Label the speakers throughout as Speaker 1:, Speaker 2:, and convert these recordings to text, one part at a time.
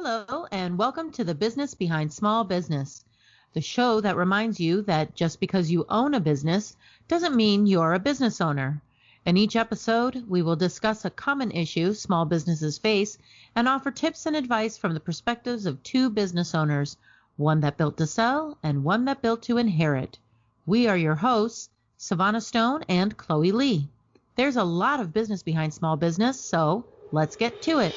Speaker 1: Hello, and welcome to the Business Behind Small Business, the show that reminds you that just because you own a business doesn't mean you're a business owner. In each episode, we will discuss a common issue small businesses face and offer tips and advice from the perspectives of two business owners, one that built to sell and one that built to inherit. We are your hosts, Savannah Stone and Chloe Lee. There's a lot of business behind small business, so let's get to it.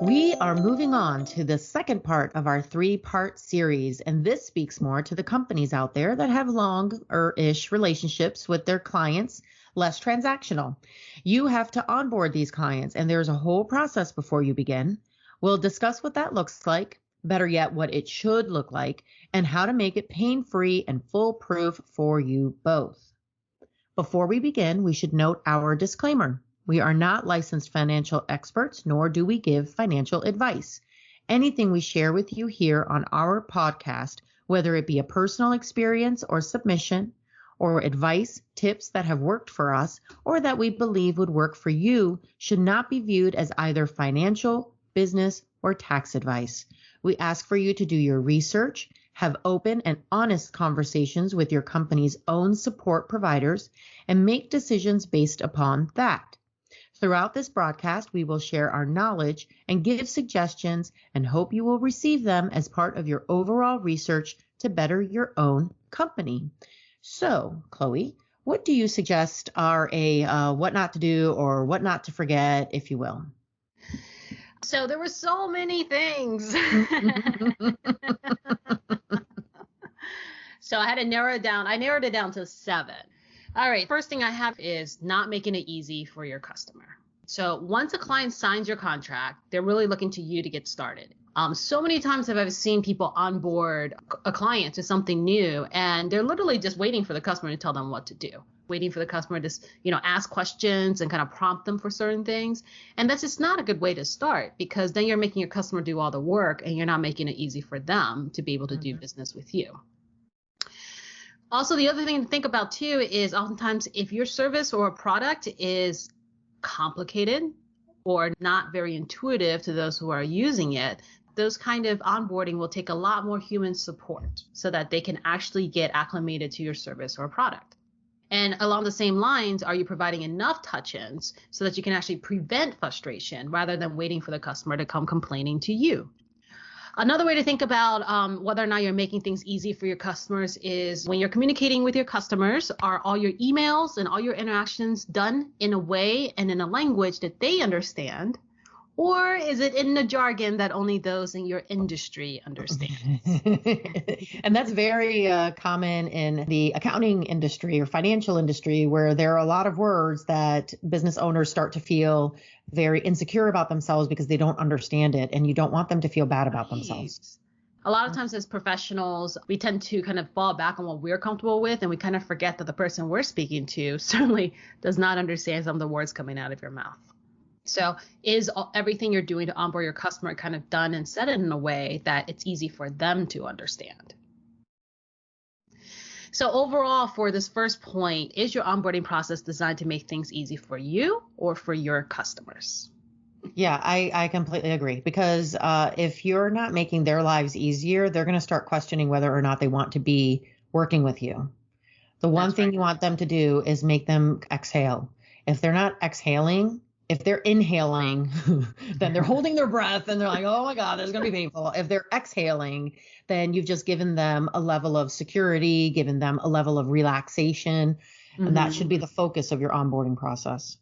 Speaker 1: We are moving on to the second part of our three-part series, and this speaks more to the companies out there that have longer-ish relationships with their clients, less transactional. You have to onboard these clients, and there's a whole process before you begin. We'll discuss what that looks like, better yet, what it should look like, and how to make it pain-free and foolproof for you both. Before we begin, we should note our disclaimer. We are not licensed financial experts, nor do we give financial advice. Anything we share with you here on our podcast, whether it be a personal experience or submission, or advice, tips that have worked for us, or that we believe would work for you, should not be viewed as either financial, business, or tax advice. We ask for you to do your research, have open and honest conversations with your company's own support providers, and make decisions based upon that. Throughout this broadcast, we will share our knowledge and give suggestions and hope you will receive them as part of your overall research to better your own company. So, Chloe, what do you suggest are what not to do or what not to forget, if you will?
Speaker 2: So there were so many things. So I had to narrow it down. I narrowed it down to 7. All right. First thing I have is not making it easy for your customer. So once a client signs your contract, they're really looking to you to get started. So many times have I seen people onboard a client to something new, and they're literally just waiting for the customer to tell them what to do, waiting for the customer to, ask questions and kind of prompt them for certain things. And that's just not a good way to start, because then you're making your customer do all the work and you're not making it easy for them to be able to do business with you. Also, the other thing to think about too is oftentimes if your service or product is complicated or not very intuitive to those who are using it, those kind of onboarding will take a lot more human support so that they can actually get acclimated to your service or product. And along the same lines, are you providing enough touch-ins so that you can actually prevent frustration rather than waiting for the customer to come complaining to you? Another way to think about whether or not you're making things easy for your customers is when you're communicating with your customers, are all your emails and all your interactions done in a way and in a language that they understand? Or is it in a jargon that only those in your industry understand?
Speaker 1: And that's very common in the accounting industry or financial industry, where there are a lot of words that business owners start to feel very insecure about themselves because they don't understand it, and you don't want them to feel bad about themselves.
Speaker 2: A lot of times as professionals, we tend to kind of fall back on what we're comfortable with, and we kind of forget that the person we're speaking to certainly does not understand some of the words coming out of your mouth. So is everything you're doing to onboard your customer kind of done and said it in a way that it's easy for them to understand? So overall, for this first point, is your onboarding process designed to make things easy for you or for your customers?
Speaker 1: Yeah, I completely agree, because if you're not making their lives easier, they're going to start questioning whether or not they want to be working with you. The one thing you want them to do is make them exhale. If they're not exhaling, if they're inhaling, then they're holding their breath and they're like, oh my God, this is going to be painful. If they're exhaling, then you've just given them a level of security, given them a level of relaxation. And that should be the focus of your onboarding process.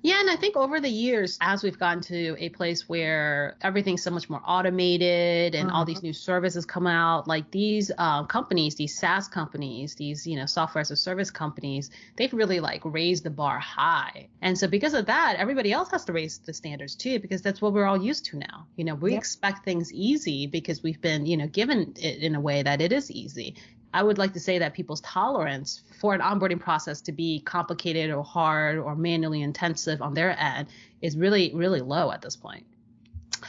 Speaker 2: Yeah, and I think over the years, as we've gotten to a place where everything's so much more automated and all these new services come out, like these companies, these SaaS companies, these, software as a service companies, they've really raised the bar high. And so because of that, everybody else has to raise the standards too, because that's what we're all used to now. We expect things easy because we've been, given it in a way that it is easy. I would like to say that people's tolerance for an onboarding process to be complicated or hard or manually intensive on their end is really, really low at this point.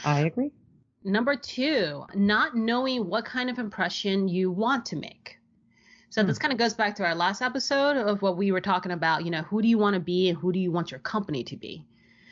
Speaker 1: I agree.
Speaker 2: Number 2, not knowing what kind of impression you want to make. So this kind of goes back to our last episode of what we were talking about, who do you want to be and who do you want your company to be?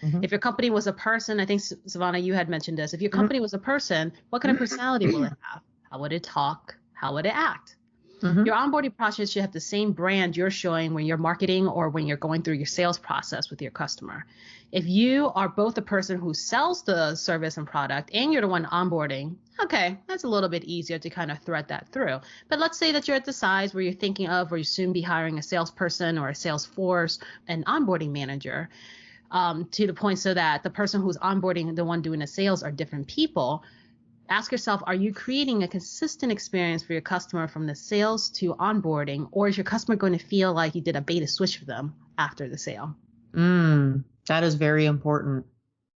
Speaker 1: Mm-hmm.
Speaker 2: If your company was a person, I think, Savannah, you had mentioned this. If your company was a person, what kind of personality will it have? How would it talk? How would it act?
Speaker 1: Mm-hmm.
Speaker 2: Your onboarding process should have the same brand you're showing when you're marketing or when you're going through your sales process with your customer. If you are both the person who sells the service and product and you're the one onboarding, okay, that's a little bit easier to kind of thread that through. But let's say that you're at the size where you're thinking of, or you soon be hiring a salesperson or a sales force, an onboarding manager, to the point so that the person who's onboarding and the one doing the sales are different people. Ask yourself, are you creating a consistent experience for your customer from the sales to onboarding, or is your customer going to feel like you did a bait and switch for them after the sale?
Speaker 1: That is very important.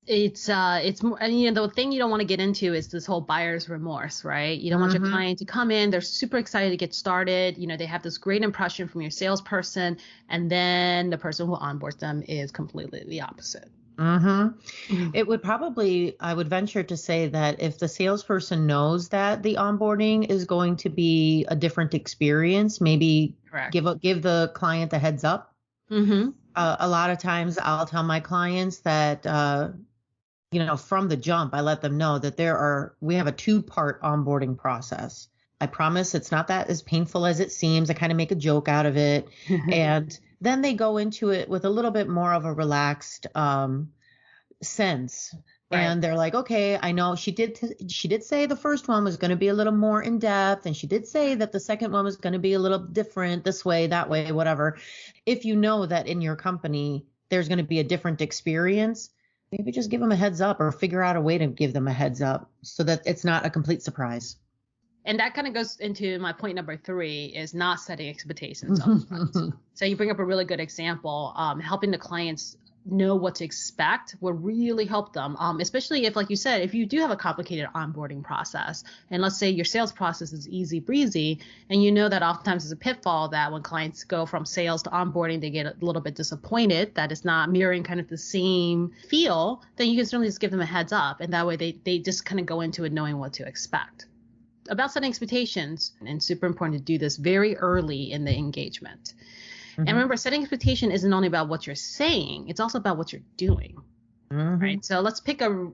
Speaker 2: It's more, and the thing you don't want to get into is this whole buyer's remorse, right? You don't want your client to come in, they're super excited to get started. They have this great impression from your salesperson, and then the person who onboards them is completely the opposite.
Speaker 1: It would probably, I would venture to say that if the salesperson knows that the onboarding is going to be a different experience, maybe give the client a heads up. A lot of times I'll tell my clients that, from the jump, I let them know that we have a 2-part onboarding process. I promise it's not that as painful as it seems. I kind of make a joke out of it. And then they go into it with a little bit more of a relaxed sense. Right. And they're like, okay, I know she did say the first one was going to be a little more in depth. And she did say that the second one was going to be a little different this way, that way, whatever. If you know that in your company, there's going to be a different experience, maybe just give them a heads up or figure out a way to give them a heads up so that it's not a complete surprise.
Speaker 2: And that kind of goes into my point number 3 is not setting expectations up front. So you bring up a really good example. Helping the clients know what to expect will really help them, especially if, like you said, if you do have a complicated onboarding process, and let's say your sales process is easy breezy, and you know that oftentimes there's a pitfall that when clients go from sales to onboarding, they get a little bit disappointed that it's not mirroring kind of the same feel, then you can certainly just give them a heads up. And that way they just kind of go into it knowing what to expect. About setting expectations, and super important to do this very early in the engagement. And remember, setting expectation isn't only about what you're saying, it's also about what you're doing, right? So let's pick an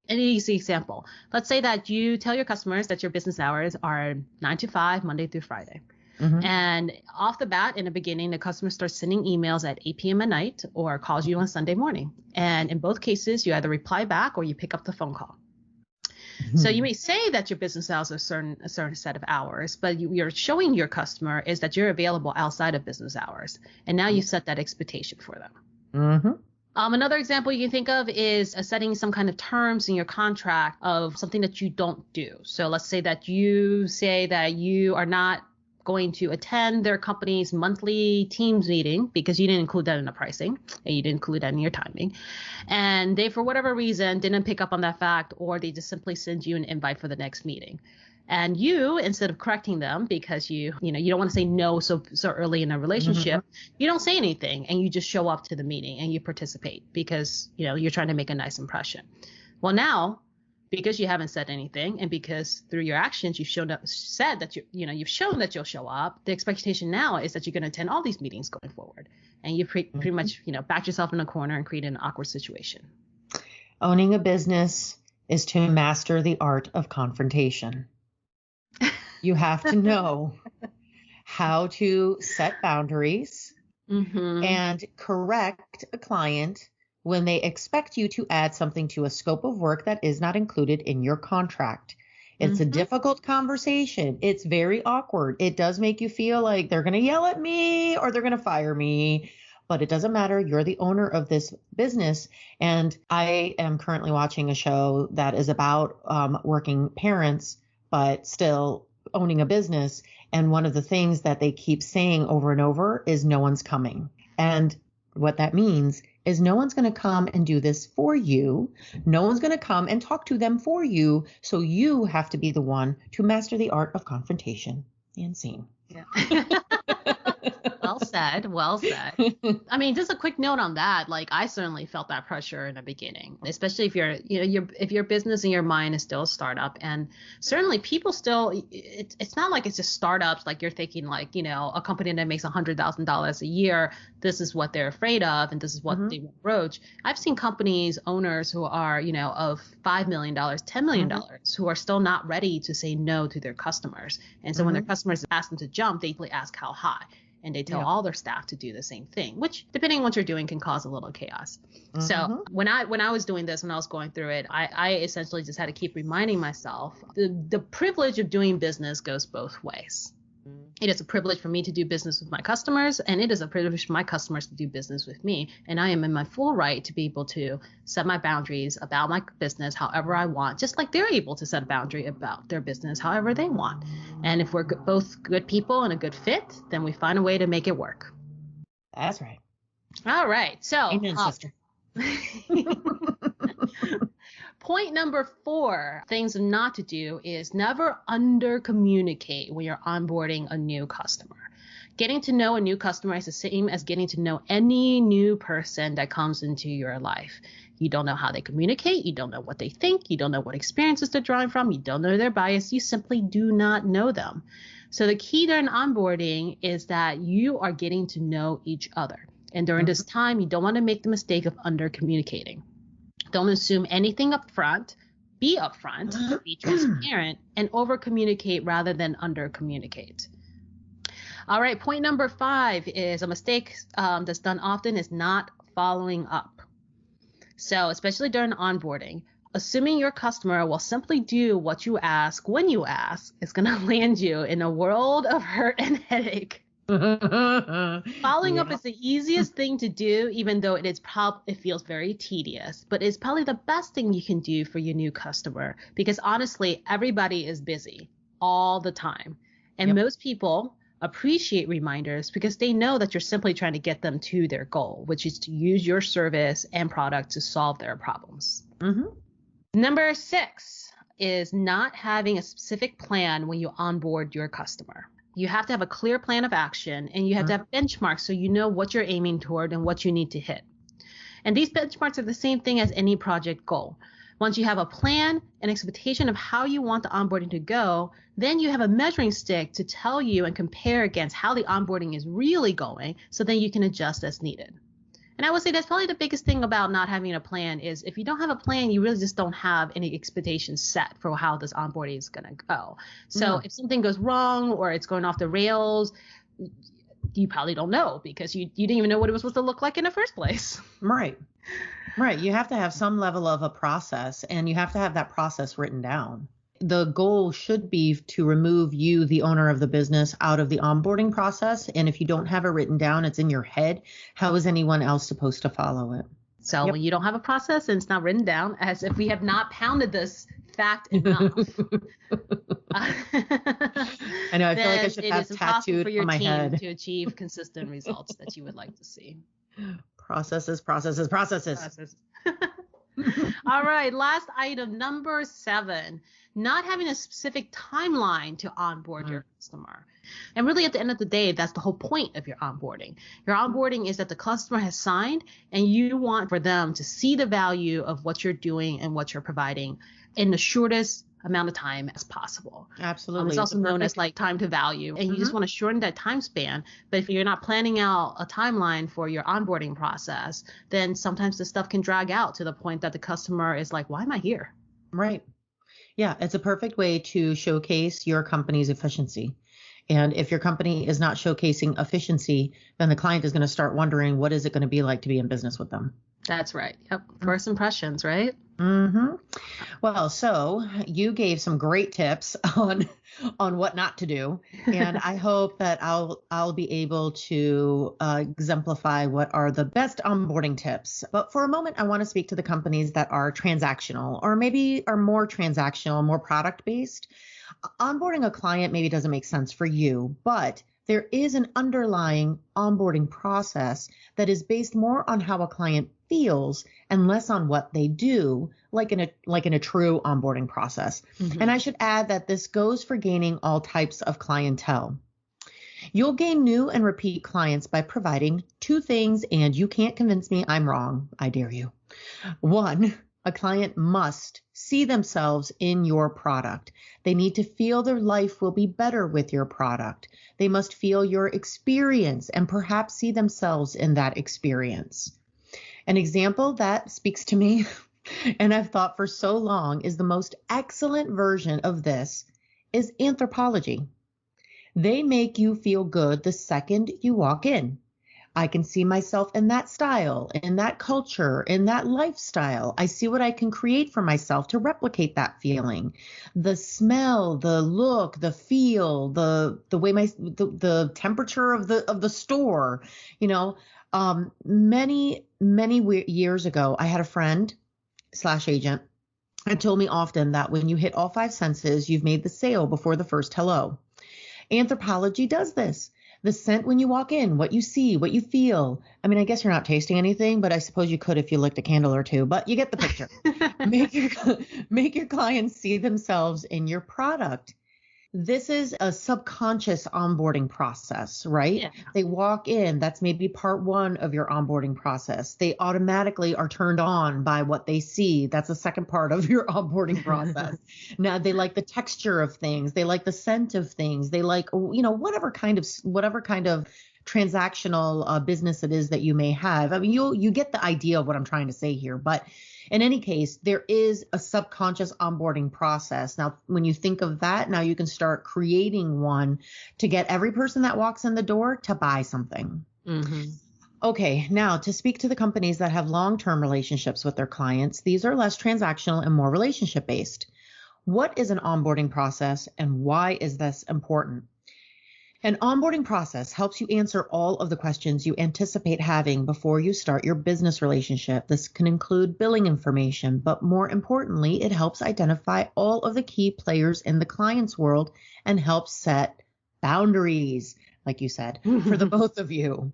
Speaker 2: easy example. Let's say that you tell your customers that your business hours are 9 to 5, Monday through Friday. And off the bat, in the beginning, the customer starts sending emails at 8 p.m. at night or calls you on Sunday morning. And in both cases, you either reply back or you pick up the phone call. So you may say that your business hours are a certain set of hours, but you're showing your customer is that you're available outside of business hours. And now you set that expectation for them. Another example you can think of is setting some kind of terms in your contract of something that you don't do. So let's say that you say that you are not going to attend their company's monthly Teams meeting because you didn't include that in the pricing and you didn't include that in your timing. And they, for whatever reason, didn't pick up on that fact, or they just simply send you an invite for the next meeting. And you, instead of correcting them because you don't want to say no so early in a relationship, you don't say anything and you just show up to the meeting and you participate because, you're trying to make a nice impression. Well, now, because you haven't said anything and because through your actions you've shown that you'll show up, the expectation now is that you're going to attend all these meetings going forward. And you pretty much, backed yourself in a corner and created an awkward situation.
Speaker 1: Owning a business is to master the art of confrontation. You have to know how to set boundaries and correct a client when they expect you to add something to a scope of work that is not included in your contract. It's a difficult conversation. It's very awkward. It does make you feel like they're going to yell at me or they're going to fire me, but it doesn't matter. You're the owner of this business. And I am currently watching a show that is about working parents, but still owning a business. And one of the things that they keep saying over and over is no one's coming. And what that means is no one's going to come and do this for you. No one's going to come and talk to them for you. So you have to be the one to master the art of confrontation and scene.
Speaker 2: Yeah. Well said. Well said. I mean, just a quick note on that. Like, I certainly felt that pressure in the beginning, especially if if your business in your mind is still a startup. And certainly people still, it's not like it's just startups. Like you're thinking like, a company that makes $100,000 a year, this is what they're afraid of. And this is what they will broach. I've seen companies, owners who are, of $5 million, $10 million, who are still not ready to say no to their customers. And so when their customers ask them to jump, they ask how high. And they tell all their staff to do the same thing, which depending on what you're doing can cause a little chaos. So when I was doing this, when I was going through it, I essentially just had to keep reminding myself the privilege of doing business goes both ways. It is a privilege for me to do business with my customers, and it is a privilege for my customers to do business with me. And I am in my full right to be able to set my boundaries about my business however I want, just like they're able to set a boundary about their business however they want. And if we're both good people and a good fit, then we find a way to make it work.
Speaker 1: That's right.
Speaker 2: All right. So,
Speaker 1: amen, sister.
Speaker 2: Point number 4, things not to do is never under communicate when you're onboarding a new customer. Getting to know a new customer is the same as getting to know any new person that comes into your life. You don't know how they communicate. You don't know what they think. You don't know what experiences they're drawing from. You don't know their bias. You simply do not know them. So the key during onboarding is that you are getting to know each other. And during this time, you don't want to make the mistake of under communicating. Don't assume anything up front. Be upfront, be transparent, and over communicate rather than under communicate. All right, point number 5 is a mistake that's done often is not following up. So especially during onboarding, assuming your customer will simply do what you ask when you ask is going to land you in a world of hurt and headache. Following up is the easiest thing to do, even though it feels very tedious, but it's probably the best thing you can do for your new customer, because honestly, everybody is busy all the time. And most people appreciate reminders because they know that you're simply trying to get them to their goal, which is to use your service and product to solve their problems. Number 6 is not having a specific plan when you onboard your customer. You have to have a clear plan of action, and you have to have benchmarks so you know what you're aiming toward and what you need to hit. And these benchmarks are the same thing as any project goal. Once you have a plan, an expectation of how you want the onboarding to go, then you have a measuring stick to tell you and compare against how the onboarding is really going, so then you can adjust as needed. And I would say that's probably the biggest thing about not having a plan is if you don't have a plan, you really just don't have any expectations set for how this onboarding is going to go. So if something goes wrong or it's going off the rails, you probably don't know because you didn't even know what it was supposed to look like in the first place.
Speaker 1: Right. You have to have some level of a process, and you have to have that process written down. The goal should be to remove you, the owner of the business, out of the onboarding process. And if you don't have it written down, it's in your head. How is anyone else supposed to follow it?
Speaker 2: So when you don't have a process and it's not written down, as if we have not pounded this fact enough.
Speaker 1: I know. I feel like I should have tattooed
Speaker 2: for your
Speaker 1: on my
Speaker 2: team
Speaker 1: head
Speaker 2: to achieve consistent results that you would like to see.
Speaker 1: Processes.
Speaker 2: All right. Last item, number 7, not having a specific timeline to onboard your customer. And really at the end of the day, that's the whole point of your onboarding. Your onboarding is that the customer has signed and you want for them to see the value of what you're doing and what you're providing in the shortest amount of time as possible.
Speaker 1: Absolutely.
Speaker 2: It's also known as like time to value, and you just want to shorten that time span. But if you're not planning out a timeline for your onboarding process, then sometimes the stuff can drag out to the point that the customer is like, why am I here?
Speaker 1: Right. Yeah, it's a perfect way to showcase your company's efficiency. And if your company is not showcasing efficiency, then the client is going to start wondering, what is it going to be like to be in business with them?
Speaker 2: That's right. Yep. First impressions, right?
Speaker 1: Well, so you gave some great tips on what not to do, and I hope that I'll be able to exemplify what are the best onboarding tips. But for a moment, I want to speak to the companies that are transactional, or maybe are more transactional, more product based. Onboarding a client maybe doesn't make sense for you, but there is an underlying onboarding process that is based more on how a client feels and less on what they do, like in a true onboarding process. And I should add that this goes for gaining all types of clientele. You'll gain new and repeat clients by providing two things, and you can't convince me I'm wrong. I dare you. One, a client must see themselves in your product. They need to feel their life will be better with your product. They must feel your experience and perhaps see themselves in that experience. An example that speaks to me and I've thought for so long is the most excellent version of this is anthropology. They make you feel good the second you walk in. I can see myself in that style, in that culture, in that lifestyle. I see what I can create for myself to replicate that feeling. The smell, the look, the feel, the way the temperature of the store. Many years ago, I had a friend / agent that told me often that when you hit all five senses, you've made the sale before the first hello. Anthropology does this. The scent when you walk in, what you see, what you feel. I mean, I guess you're not tasting anything, but I suppose you could if you licked a candle or two, but you get the picture. Make your clients see themselves in your product. This is a subconscious onboarding process, right?
Speaker 2: Yeah.
Speaker 1: They walk in, that's maybe part one of your onboarding process. They automatically are turned on by what they see. That's the second part of your onboarding process. Now they like the texture of things. They like the scent of things. They like, whatever kind of transactional business it is that you may have. I mean, you get the idea of what I'm trying to say here, but in any case, there is a subconscious onboarding process. Now, when you think of that, now you can start creating one to get every person that walks in the door to buy something.
Speaker 2: Mm-hmm.
Speaker 1: Okay, now to speak to the companies that have long-term relationships with their clients, these are less transactional and more relationship-based. What is an onboarding process and why is this important? An onboarding process helps you answer all of the questions you anticipate having before you start your business relationship. This can include billing information, but more importantly, it helps identify all of the key players in the client's world and helps set boundaries, like you said, for the both of you.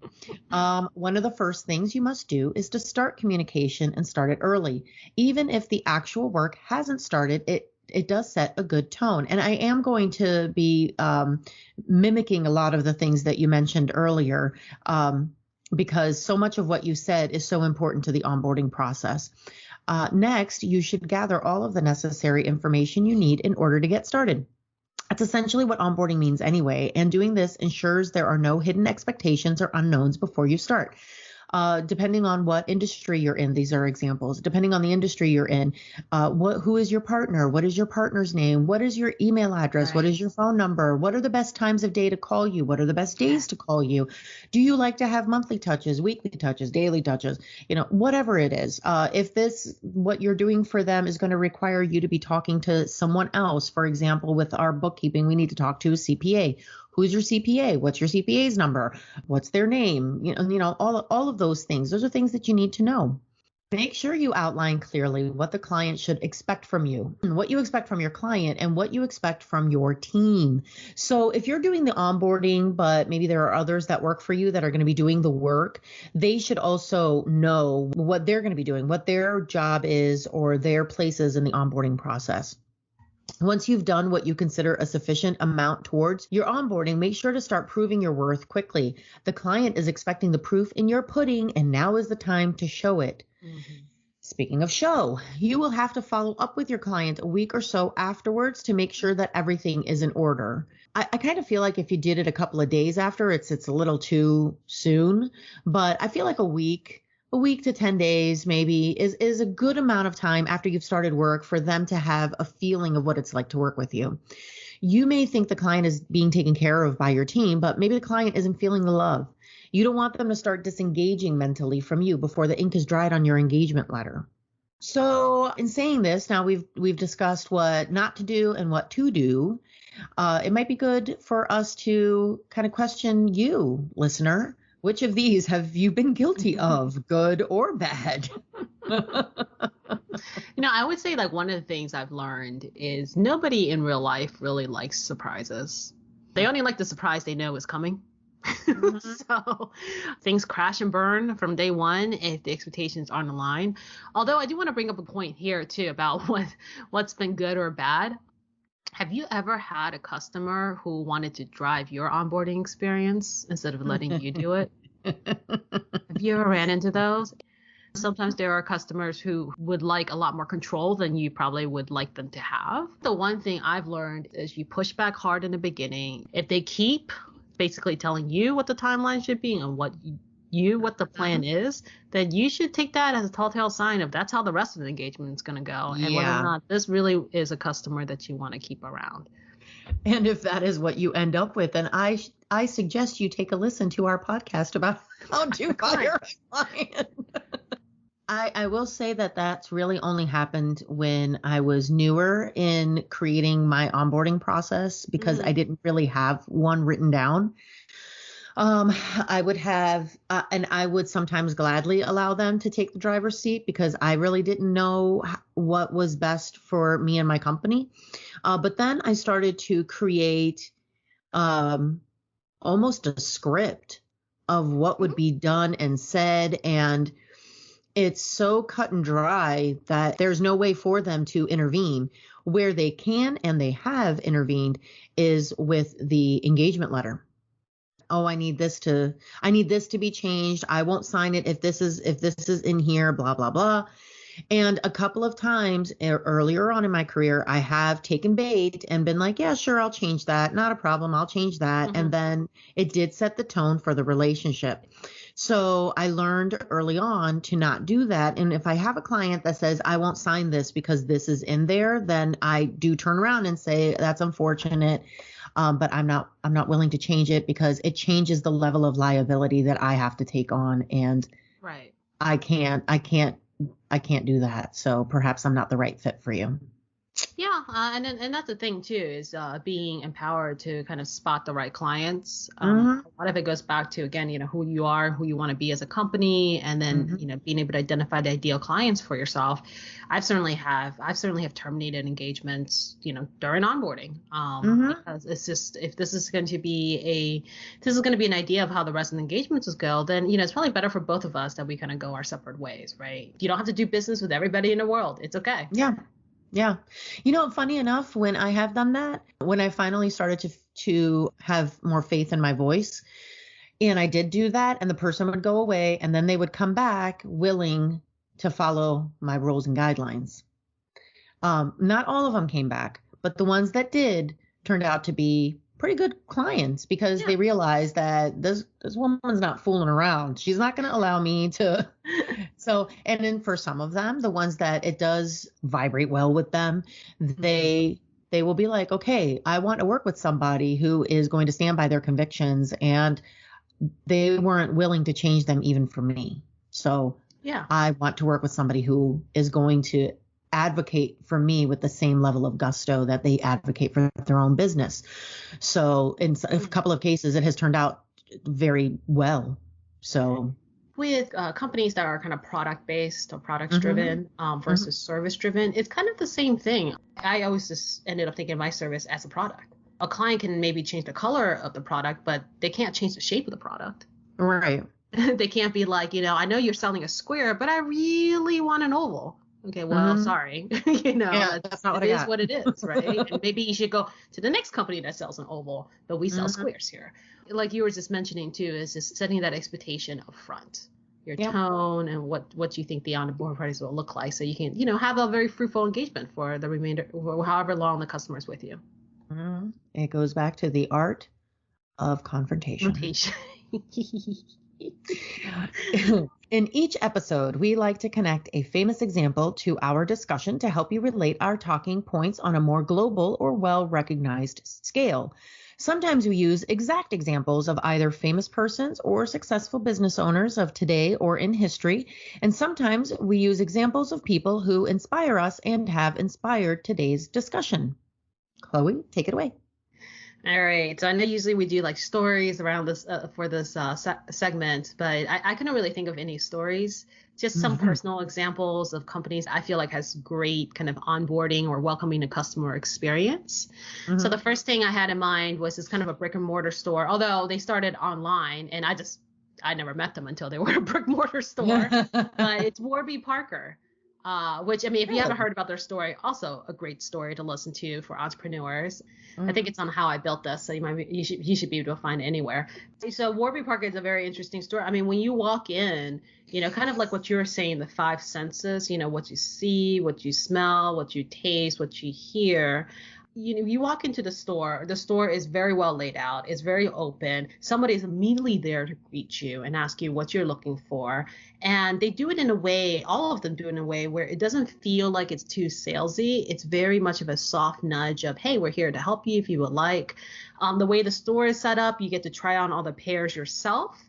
Speaker 1: One of the first things you must do is to start communication and start it early. Even if the actual work hasn't started, it does set a good tone. And I am going to be mimicking a lot of the things that you mentioned earlier, because so much of what you said is so important to the onboarding process. Next, you should gather all of the necessary information you need in order to get started. That's essentially what onboarding means anyway, and doing this ensures there are no hidden expectations or unknowns before you start. Depending on what industry you're in, these are examples. Depending on the industry you're in, who is your partner? What is your partner's name? What is your email address?
Speaker 2: Right.
Speaker 1: What is your phone number? What are the best times of day to call you? What are the best days to call you? Do you like to have monthly touches, weekly touches, daily touches? Whatever it is. If what you're doing for them is going to require you to be talking to someone else, for example, with our bookkeeping, we need to talk to a CPA. Who's your CPA? What's your CPA's number? What's their name? All of those things. Those are things that you need to know. Make sure you outline clearly what the client should expect from you, what you expect from your client, and what you expect from your team. So if you're doing the onboarding, but maybe there are others that work for you that are going to be doing the work, they should also know what they're going to be doing, what their job is or their place is in the onboarding process. Once you've done what you consider a sufficient amount towards your onboarding, make sure to start proving your worth quickly. The client is expecting the proof in your pudding, and now is the time to show it. Mm-hmm. Speaking of show, you will have to follow up with your client a week or so afterwards to make sure that everything is in order. I kind of feel like if you did it a couple of days after, it's a little too soon, but I feel like a week to 10 days maybe is a good amount of time after you've started work for them to have a feeling of what it's like to work with you. You may think the client is being taken care of by your team, but maybe the client isn't feeling the love. You don't want them to start disengaging mentally from you before the ink is dried on your engagement letter. So in saying this, now we've discussed what not to do and what to do. It might be good for us to kind of question you, listener. Which of these have you been guilty of, good or bad?
Speaker 2: I would say one of the things I've learned is nobody in real life really likes surprises. They only like the surprise they know is coming. Mm-hmm. So things crash and burn from day one if the expectations aren't aligned. Although I do want to bring up a point here too about what's been good or bad. Have you ever had a customer who wanted to drive your onboarding experience instead of letting you do it? Have you ever ran into those? Sometimes there are customers who would like a lot more control than you probably would like them to have. The one thing I've learned is you push back hard in the beginning. If they keep basically telling you what the timeline should be and what the plan is, then you should take that as a telltale sign of that's how the rest of the engagement is going to go, and whether or not this really is a customer that you want to keep around.
Speaker 1: And if that is what you end up with, then I suggest you take a listen to our podcast about how to fire a client. I will say that that's really only happened when I was newer in creating my onboarding process, because I didn't really have one written down. I would have, and I would sometimes gladly allow them to take the driver's seat because I really didn't know what was best for me and my company. But then I started to create almost a script of what would be done and said. And it's so cut and dry that there's no way for them to intervene. Where they can and they have intervened is with the engagement letter. Oh, I need this to be changed. I won't sign it if this is in here, blah, blah, blah. And a couple of times earlier on in my career, I have taken bait and been like, yeah, sure, I'll change that. Not a problem. I'll change that. And then it did set the tone for the relationship. So I learned early on to not do that. And if I have a client that says, I won't sign this because this is in there, then I do turn around and say, that's unfortunate. But I'm not willing to change it because it changes the level of liability that I have to take on. And
Speaker 2: right.
Speaker 1: I can't do that. So perhaps I'm not the right fit for you.
Speaker 2: Yeah, and that's the thing too, is being empowered to kind of spot the right clients. A lot of it goes back to, again, who you are, who you want to be as a company, and then being able to identify the ideal clients for yourself. I certainly have terminated engagements, during onboarding, because it's just, if this is going to be an idea of how the rest of the engagements will go, then it's probably better for both of us that we kind of go our separate ways, right? You don't have to do business with everybody in the world. It's okay.
Speaker 1: Yeah. Yeah. Funny enough, when I have done that, when I finally started to have more faith in my voice, and I did do that, and the person would go away and then they would come back willing to follow my rules and guidelines. Not all of them came back, but the ones that did turned out to be pretty good clients because they realized that this woman's not fooling around. She's not going to allow me to. So, and then for some of them, the ones that it does vibrate well with them, they will be like, okay, I want to work with somebody who is going to stand by their convictions, and they weren't willing to change them even for me. So I want to work with somebody who is going to advocate for me with the same level of gusto that they advocate for their own business. So in a couple of cases, it has turned out very well. So
Speaker 2: with companies that are kind of product based or products driven versus service driven, it's kind of the same thing. I always just ended up thinking of my service as a product. A client can maybe change the color of the product, but they can't change the shape of the product.
Speaker 1: Right.
Speaker 2: They can't be like, I know you're selling a square, but I really want an oval. Okay, well, sorry.
Speaker 1: That's not what I got.
Speaker 2: It is what it is, right? And maybe you should go to the next company that sells an oval, but we sell squares here. Like you were just mentioning too, is just setting that expectation up front, your tone and what you think the onboard parties will look like, so you can, have a very fruitful engagement for the remainder, or however long the customer's with you.
Speaker 1: It goes back to the art of confrontation. In each episode, we like to connect a famous example to our discussion to help you relate our talking points on a more global or well-recognized scale. Sometimes we use exact examples of either famous persons or successful business owners of today or in history, and sometimes we use examples of people who inspire us and have inspired today's discussion. Chloe, take it away.
Speaker 2: All right. So I know usually we do like stories around this for this segment, but I couldn't really think of any stories. Just some personal examples of companies I feel like has great kind of onboarding or welcoming a customer experience. So the first thing I had in mind was this kind of a brick and mortar store, although they started online, and I never met them until they were a brick and mortar store. But it's Warby Parker. which, I mean, if you haven't
Speaker 1: Good.
Speaker 2: heard about their story, also a great story to listen to for entrepreneurs. I think
Speaker 1: Mhm.
Speaker 2: it's on How I Built This, so you should be able to find it anywhere. So Warby Parker is a very interesting story. I mean, when you walk in, kind of like what you were saying, the five senses, what you see, what you smell, what you taste, what you hear. You walk into the store is very well laid out. It's very open. Somebody is immediately there to greet you and ask you what you're looking for. And they do it in a way, all of them do it in a way where it doesn't feel like it's too salesy. It's very much of a soft nudge of, hey, we're here to help you if you would like. The way the store is set up, you get to try on all the pairs yourself.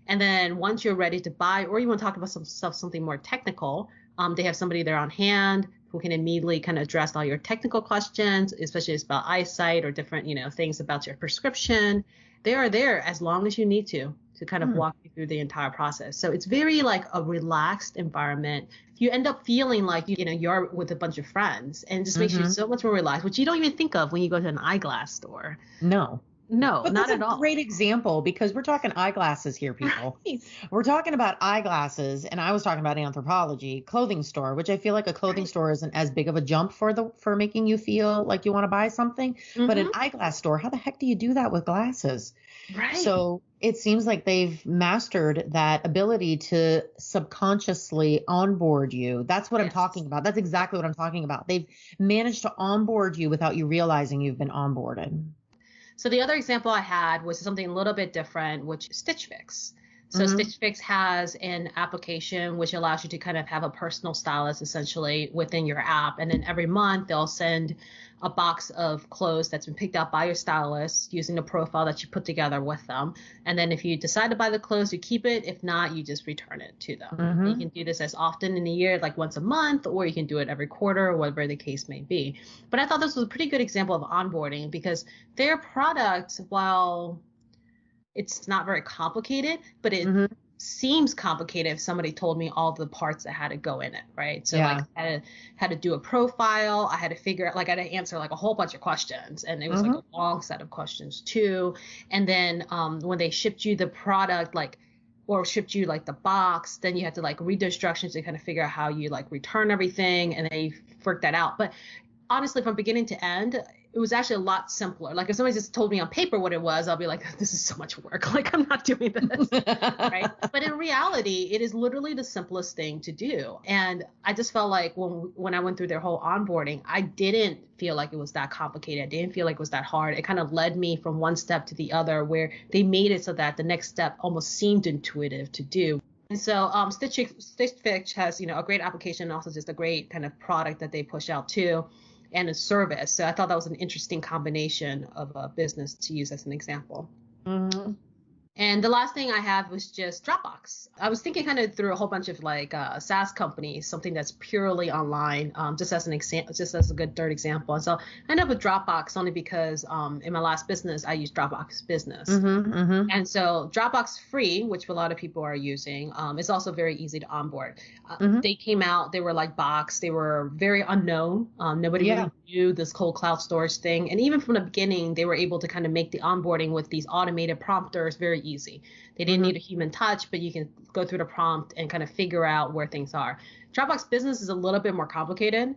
Speaker 2: And then once you're ready to buy, or you want to talk about something more technical, they have somebody there on hand who can immediately kind of address all your technical questions, especially about eyesight or different, things about your prescription. They are there as long as you need to kind of walk you through the entire process. So it's very like a relaxed environment. You end up feeling like, you're with a bunch of friends, and it just makes you so much more relaxed, which you don't even think of when you go to an eyeglass store.
Speaker 1: No.
Speaker 2: No,
Speaker 1: But
Speaker 2: not
Speaker 1: that's
Speaker 2: at
Speaker 1: a
Speaker 2: all.
Speaker 1: great example because we're talking eyeglasses here, people.
Speaker 2: Right.
Speaker 1: We're talking about eyeglasses, and I was talking about anthropology, clothing store, which I feel like a clothing store isn't as big of a jump for making you feel like you want to buy something. But an eyeglass store, how the heck do you do that with glasses?
Speaker 2: Right.
Speaker 1: So it seems like they've mastered that ability to subconsciously onboard you. That's what I'm talking about. That's exactly what I'm talking about. They've managed to onboard you without you realizing you've been onboarded.
Speaker 2: So the other example I had was something a little bit different, which is Stitch Fix. So Stitch Fix has an application which allows you to kind of have a personal stylist essentially within your app. And then every month they'll send a box of clothes that's been picked out by your stylist using a profile that you put together with them. And then if you decide to buy the clothes, you keep it. If not, you just return it to them. You can do this as often in a year, like once a month, or you can do it every quarter, or whatever the case may be. But I thought this was a pretty good example of onboarding because their product, while it's not very complicated, but it seems complicated if somebody told me all the parts that had to go in it, right? So like I had to do a profile, I had to figure out, like I had to answer like a whole bunch of questions, and it was like a long set of questions too. And then when they shipped you the product, or shipped you like the box, then you had to like read the instructions to kind of figure out how you like return everything, and then you work that out. But honestly, from beginning to end, it was actually a lot simpler. Like if somebody just told me on paper what it was, I'll be like, this is so much work. Like I'm not doing this, right? But in reality, it is literally the simplest thing to do. And I just felt like when I went through their whole onboarding, I didn't feel like it was that complicated. I didn't feel like it was that hard. It kind of led me from one step to the other, where they made it so that the next step almost seemed intuitive to do. And so Stitch Fix has, a great application, and also just a great kind of product that they push out too, and a service. So I thought that was an interesting combination of a business to use as an example. And the last thing I have was just Dropbox. I was thinking kind of through a whole bunch of like SaaS companies, something that's purely online, just as an example, just as a good third example. And so I ended up with Dropbox only because in my last business, I used Dropbox Business. And so Dropbox Free, which a lot of people are using, is also very easy to onboard. They came out, they were like Box, they were very unknown. Nobody really knew this whole cloud storage thing. And even from the beginning, they were able to kind of make the onboarding with these automated prompters very easy. They didn't need a human touch, but you can go through the prompt and kind of figure out where things are. Dropbox Business is a little bit more complicated.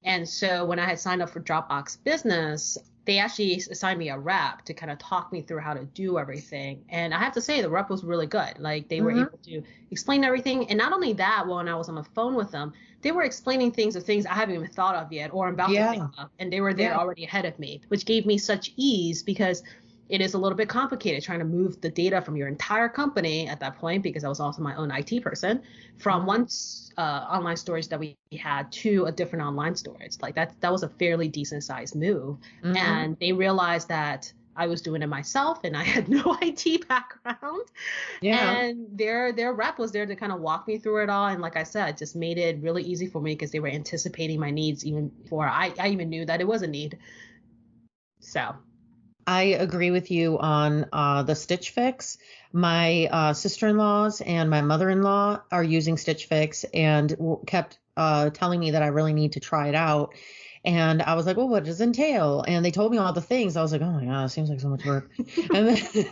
Speaker 2: And so when I had signed up for Dropbox Business, they actually assigned me a rep to kind of talk me through how to do everything. And I have to say the rep was really good. Like they were able to explain everything. And not only that, when I was on the phone with them, they were explaining things I haven't even thought of yet or I'm about to think of. And they were there already ahead of me, which gave me such ease because it is a little bit complicated trying to move the data from your entire company at that point, because I was also my own IT person, from one online storage that we had to a different online storage. Like that was a fairly decent sized move. And they realized that I was doing it myself and I had no IT background. And their rep was there to kind of walk me through it all. And like I said, just made it really easy for me because they were anticipating my needs even before I even knew that it was a need. So
Speaker 1: I agree with you on the Stitch Fix. My sister-in-laws and my mother-in-law are using Stitch Fix and kept telling me that I really need to try it out. And I was like, well, what does it entail? And they told me all the things. I was like, oh my God, it seems like so much work. And then,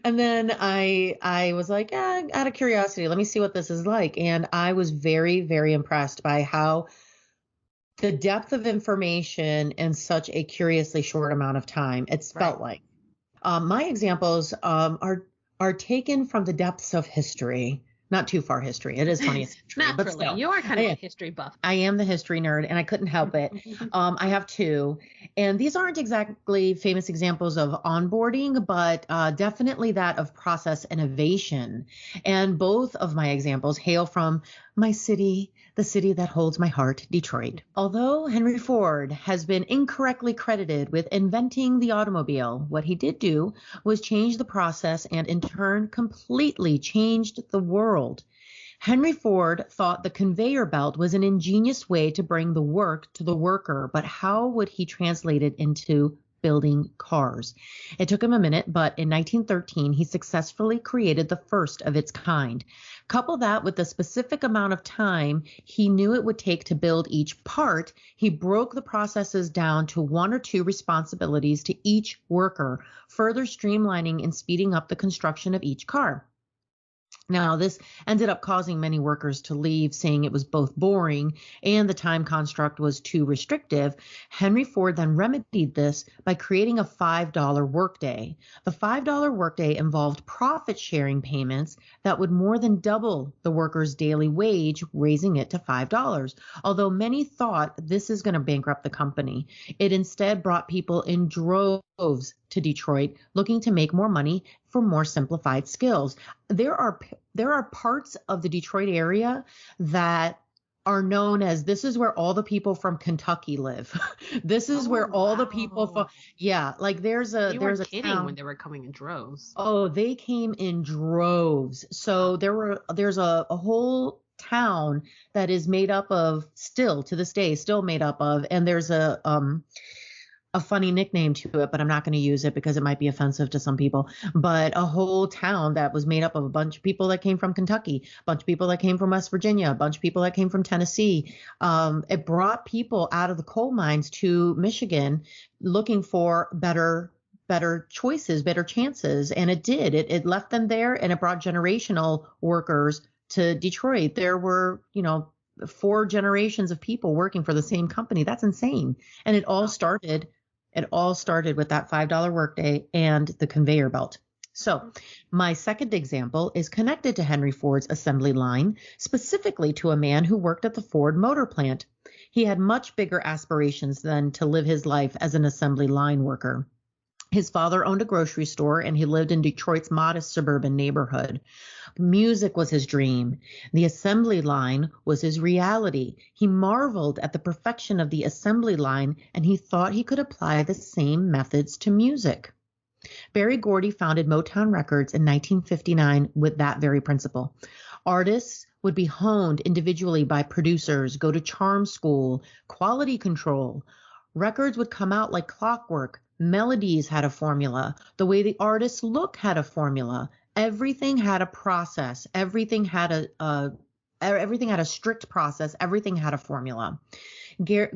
Speaker 1: and then I was like, out of curiosity, let me see what this is like. And I was very, very impressed by how the depth of information in such a curiously short amount of time. It's
Speaker 2: Right.
Speaker 1: felt like. My examples are taken from the depths of history, not too far history. It is 20th century, but
Speaker 2: Naturally,
Speaker 1: still.
Speaker 2: you are kind of a history buff.
Speaker 1: I am the history nerd and I couldn't help it. I have two, and these aren't exactly famous examples of onboarding, but definitely that of process innovation. And both of my examples hail from my city, the city that holds my heart, Detroit. Although Henry Ford has been incorrectly credited with inventing the automobile, what he did do was change the process and in turn completely changed the world. Henry Ford thought the conveyor belt was an ingenious way to bring the work to the worker, but how would he translate it into building cars? It took him a minute, but in 1913, he successfully created the first of its kind. Couple that with the specific amount of time he knew it would take to build each part, he broke the processes down to one or two responsibilities to each worker, further streamlining and speeding up the construction of each car. Now, this ended up causing many workers to leave, saying it was both boring and the time construct was too restrictive. Henry Ford then remedied this by creating a $5 workday. The $5 workday involved profit sharing payments that would more than double the worker's daily wage, raising it to $5. Although many thought this is going to bankrupt the company, it instead brought people in droves to Detroit looking to make more money for more simplified skills. There are parts of the Detroit area that are known as this is where all the people from Kentucky live. This is where all the people from like there's a
Speaker 2: kidding when
Speaker 1: town.
Speaker 2: they were coming in droves.
Speaker 1: Oh, they came in droves. So there's a whole town that is made up of still to this day, still made up of, and there's a funny nickname to it, but I'm not going to use it because it might be offensive to some people, but a whole town that was made up of a bunch of people that came from Kentucky, a bunch of people that came from West Virginia, a bunch of people that came from Tennessee. It brought people out of the coal mines to Michigan looking for better choices, better chances. And it did. It left them there and it brought generational workers to Detroit. There were, 4 generations of people working for the same company. That's insane. And it all started with that $5 workday and the conveyor belt. So my second example is connected to Henry Ford's assembly line, specifically to a man who worked at the Ford Motor Plant. He had much bigger aspirations than to live his life as an assembly line worker. His father owned a grocery store and he lived in Detroit's modest suburban neighborhood. Music was his dream. The assembly line was his reality. He marveled at the perfection of the assembly line and he thought he could apply the same methods to music. Berry Gordy founded Motown Records in 1959 with that very principle. Artists would be honed individually by producers, go to charm school, quality control. Records would come out like clockwork. Melodies had a formula. The way the artists look had a formula. Everything had a process. Everything had a strict process. Everything had a formula.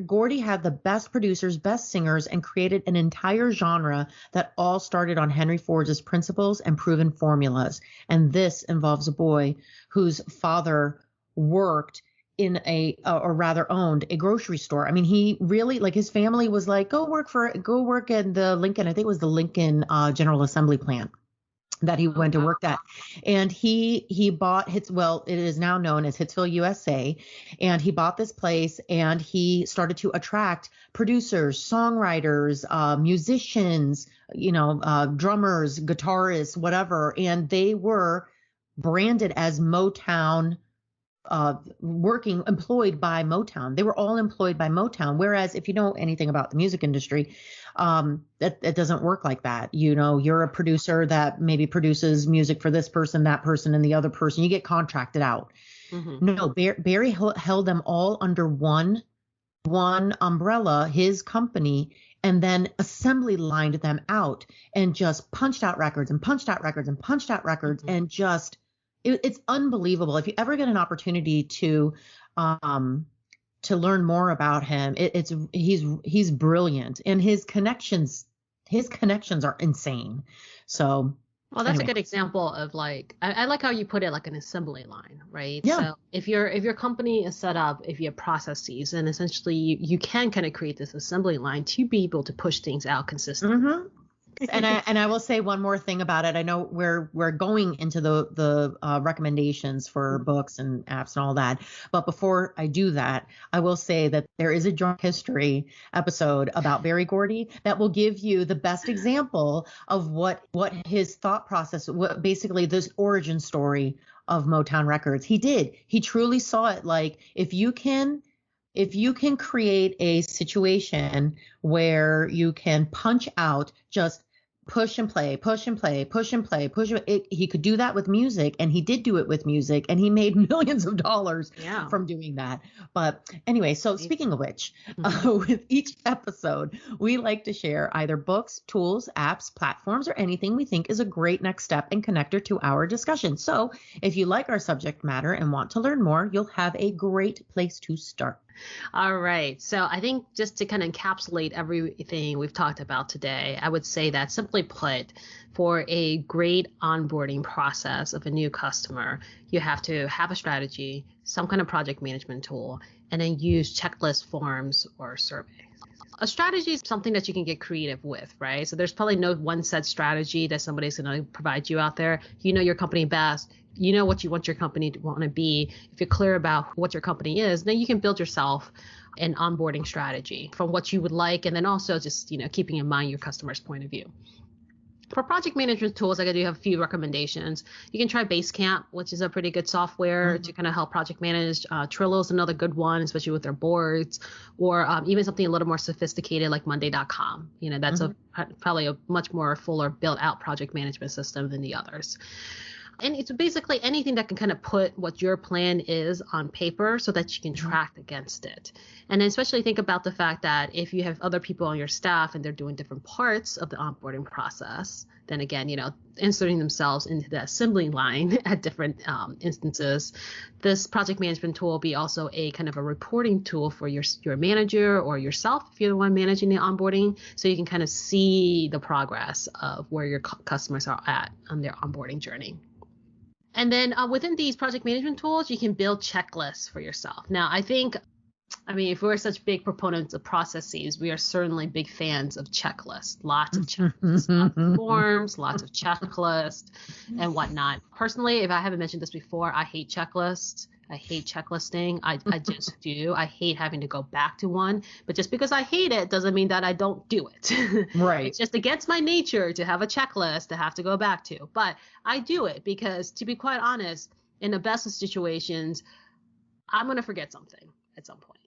Speaker 1: Gordy had the best producers, best singers, and created an entire genre that all started on Henry Ford's principles and proven formulas. And this involves a boy whose father worked in or rather owned a grocery store. I mean, he really, like, his family was like, go work at the Lincoln, I think it was the Lincoln General Assembly plant that he went to work at. And he bought it is now known as Hitsville, USA. And he bought this place and he started to attract producers, songwriters, musicians, drummers, guitarists, whatever. And they were branded as Motown, employed by Motown. They were all employed by Motown. Whereas if you know anything about the music industry, it doesn't work like that. You're a producer that maybe produces music for this person, that person, and the other person. You get contracted out. Mm-hmm. No, Barry held them all under one umbrella, his company, and then assembly lined them out and just punched out records and punched out records and punched out records. Mm-hmm. And just it's unbelievable. If you ever get an opportunity to to learn more about him. He's brilliant, and his connections are insane. So
Speaker 2: Well, that's a
Speaker 1: anyway,
Speaker 2: good example of like, I like how you put it, like an assembly line, right?
Speaker 1: yeah.
Speaker 2: So if your company is set up, if you have processes, and essentially you can kind of create this assembly line to be able to push things out consistently.
Speaker 1: Mm-hmm. And I will say one more thing about it. I know we're going into the recommendations for books and apps and all that, but before I do that, I will say that there is a drunk history episode about Berry Gordy that will give you the best example of what his thought process, what basically this origin story of Motown Records. He truly saw it like if you can create a situation where you can punch out just push and play, push and play, push and play, he could do that with music, and he did do it with music, and he made millions of dollars from doing that. But anyway, so speaking of which, with each episode, we like to share either books, tools, apps, platforms, or anything we think is a great next step and connector to our discussion. So if you like our subject matter and want to learn more, you'll have a great place to start.
Speaker 2: All right. So I think just to kind of encapsulate everything we've talked about today, I would say that simply put, for a great onboarding process of a new customer, you have to have a strategy, some kind of project management tool, and then use checklist forms or surveys. A strategy is something that you can get creative with, right? So there's probably no one set strategy that somebody's going to provide you out there. You know your company best. You know what you want your company to want to be. If you're clear about what your company is, then you can build yourself an onboarding strategy from what you would like. And then also just, keeping in mind your customer's point of view. For project management tools, I do have a few recommendations. You can try Basecamp, which is a pretty good software to kind of help project manage. Trello is another good one, especially with their boards, or even something a little more sophisticated like Monday.com. That's probably a much more fuller built out project management system than the others. And it's basically anything that can kind of put what your plan is on paper so that you can track against it. And then especially think about the fact that if you have other people on your staff and they're doing different parts of the onboarding process, then again, inserting themselves into the assembly line at different instances, this project management tool will be also a kind of a reporting tool for your manager or yourself if you're the one managing the onboarding, so you can kind of see the progress of where your customers are at on their onboarding journey. And then within these project management tools, you can build checklists for yourself. Now, if we're such big proponents of processes, we are certainly big fans of checklists, lots of checklists, lots of forms, lots of checklists and whatnot. Personally, if I haven't mentioned this before, I hate checklists. I hate checklisting. I just do. I hate having to go back to one. But just because I hate it doesn't mean that I don't do it.
Speaker 1: Right.
Speaker 2: It's just against my nature to have a checklist to have to go back to. But I do it because, to be quite honest, in the best of situations, I'm going to forget something at some point.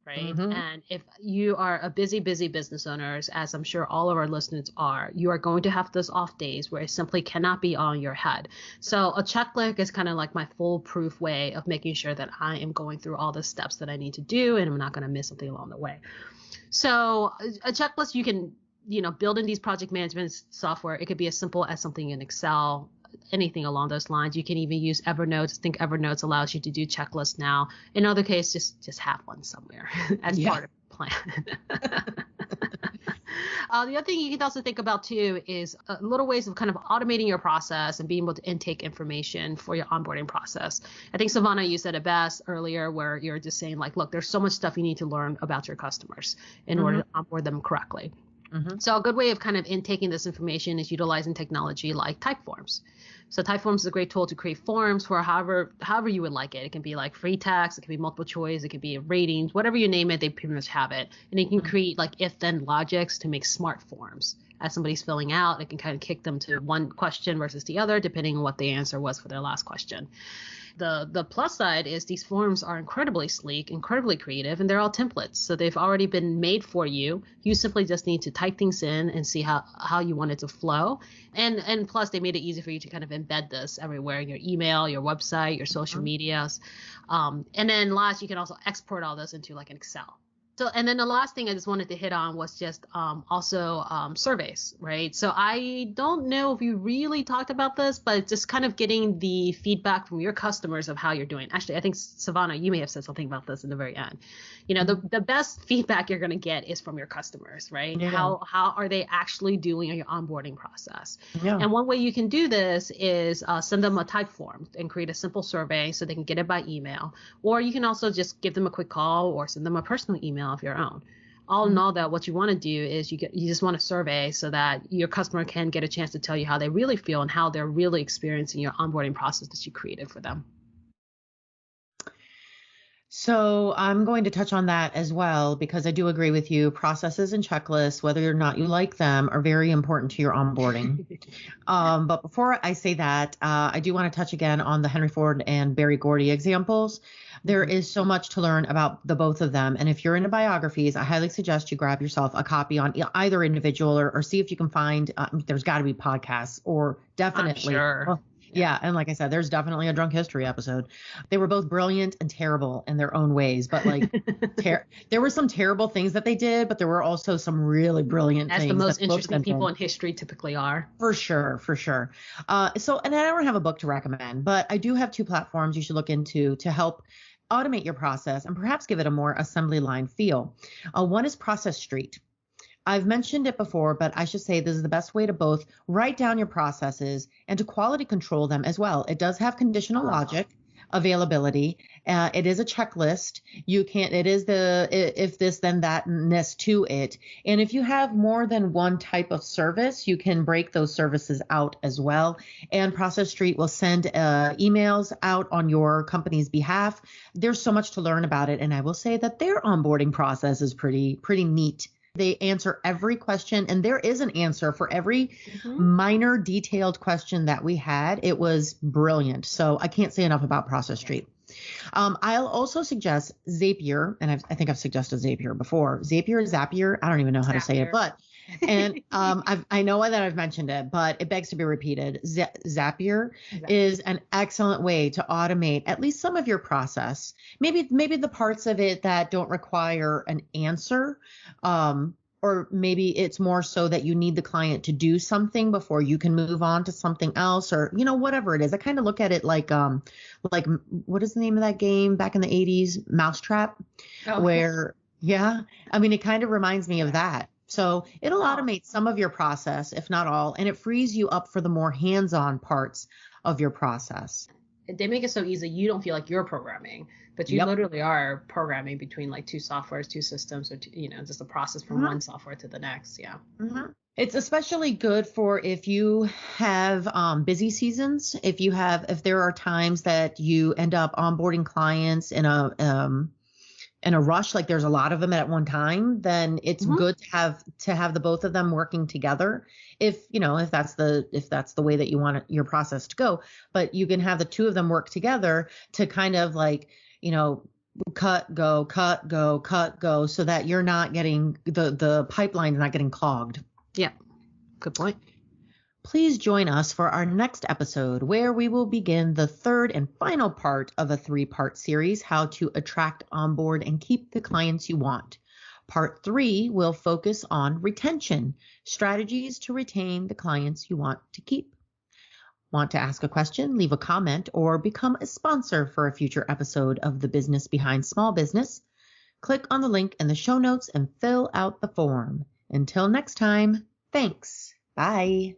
Speaker 2: Right. And if you are a busy business owners, as I'm sure all of our listeners are, you are going to have those off days where it simply cannot be on your head. So a checklist is kind of like my foolproof way of making sure that I am going through all the steps that I need to do and I'm not going to miss something along the way. So a checklist you can, build in these project management software. It could be as simple as something in Excel, anything along those lines. You can even use Evernote. I think Evernote allows you to do checklists now. In other cases, just have one somewhere as part of the plan. The other thing you can also think about too is little ways of kind of automating your process and being able to intake information for your onboarding process. I think Savannah, you said it best earlier, where you're just saying like, look, there's so much stuff you need to learn about your customers in order to onboard them correctly. So a good way of kind of intaking this information is utilizing technology like Typeforms. So Typeforms is a great tool to create forms for however you would like it. It can be like free text, it can be multiple choice, it can be ratings, whatever you name it, they pretty much have it. And you can create like if-then logics to make smart forms. As somebody's filling out, it can kind of kick them to one question versus the other, depending on what the answer was for their last question. The plus side is these forms are incredibly sleek, incredibly creative, and they're all templates. So they've already been made for you. You simply just need to type things in and see how you want it to flow. And plus, they made it easy for you to kind of embed this everywhere in your email, your website, your social medias. And then last, you can also export all this into like an Excel. So, and then the last thing I just wanted to hit on was just also surveys, right? So I don't know if you really talked about this, but just kind of getting the feedback from your customers of how you're doing. Actually, I think Savannah, you may have said something about this in the very end. You know, the best feedback you're going to get is from your customers, right?
Speaker 1: Yeah.
Speaker 2: How are they actually doing on your onboarding process?
Speaker 1: Yeah.
Speaker 2: And one way you can do this is send them a type form and create a simple survey so they can get it by email. Or you can also just give them a quick call or send them a personal email of your own. All in all, that what you want to do is you just want a survey so that your customer can get a chance to tell you how they really feel and how they're really experiencing your onboarding process that you created for them.
Speaker 1: So I'm going to touch on that as well, because I do agree with you. Processes and checklists, whether or not you like them, are very important to your onboarding. But before I say that, I do want to touch again on the Henry Ford and Berry Gordy examples. There is so much to learn about the both of them. And if you're into biographies, I highly suggest you grab yourself a copy on either individual or see if you can find, there's got to be podcasts or definitely.
Speaker 2: I'm sure.
Speaker 1: Well, yeah. And like I said, there's definitely a drunk history episode. They were both brilliant and terrible in their own ways, but like there were some terrible things that they did, but there were also some really brilliant things.
Speaker 2: As the most interesting people in history typically are.
Speaker 1: For sure. So, and I don't have a book to recommend, but I do have 2 platforms you should look into to help automate your process and perhaps give it a more assembly line feel. One is Process Street. I've mentioned it before, but I should say this is the best way to both write down your processes and to quality control them as well. It does have conditional logic availability. It is a checklist. It is the if this, then that-ness to it. And if you have more than one type of service, you can break those services out as well. And Process Street will send emails out on your company's behalf. There's so much to learn about it. And I will say that their onboarding process is pretty neat. They answer every question, and there is an answer for every minor detailed question that we had. It was brilliant. So I can't say enough about Process Street. I'll also suggest Zapier, and I think I've suggested Zapier before. Zapier, I don't even know how to say it, but and I know that I've mentioned it, but it begs to be repeated. Zapier is an excellent way to automate at least some of your process. Maybe the parts of it that don't require an answer, or maybe it's more so that you need the client to do something before you can move on to something else, or whatever it is. I kind of look at it like what is the name of that game back in the 80s, Mousetrap, where it kind of reminds me of that. So it'll automate some of your process, if not all, and it frees you up for the more hands-on parts of your process.
Speaker 2: They make it so easy you don't feel like you're programming, but you literally are programming between like 2 softwares, 2 systems, or just a process from one software to the next. Yeah.
Speaker 1: It's especially good for if you have busy seasons. If there are times that you end up onboarding clients in a rush, like there's a lot of them at one time, then it's good to have the both of them working together. If that's the way that you want your process to go, but you can have the 2 of them work together to kind of like, cut, go, so that you're not getting the pipeline's not getting clogged.
Speaker 2: Yeah. Good point.
Speaker 1: Please join us for our next episode, where we will begin the 3rd and final part of a 3-part series, how to attract, onboard, and keep the clients you want. Part 3 will focus on retention, strategies to retain the clients you want to keep. Want to ask a question, leave a comment, or become a sponsor for a future episode of The Business Behind Small Business? Click on the link in the show notes and fill out the form. Until next time, thanks. Bye.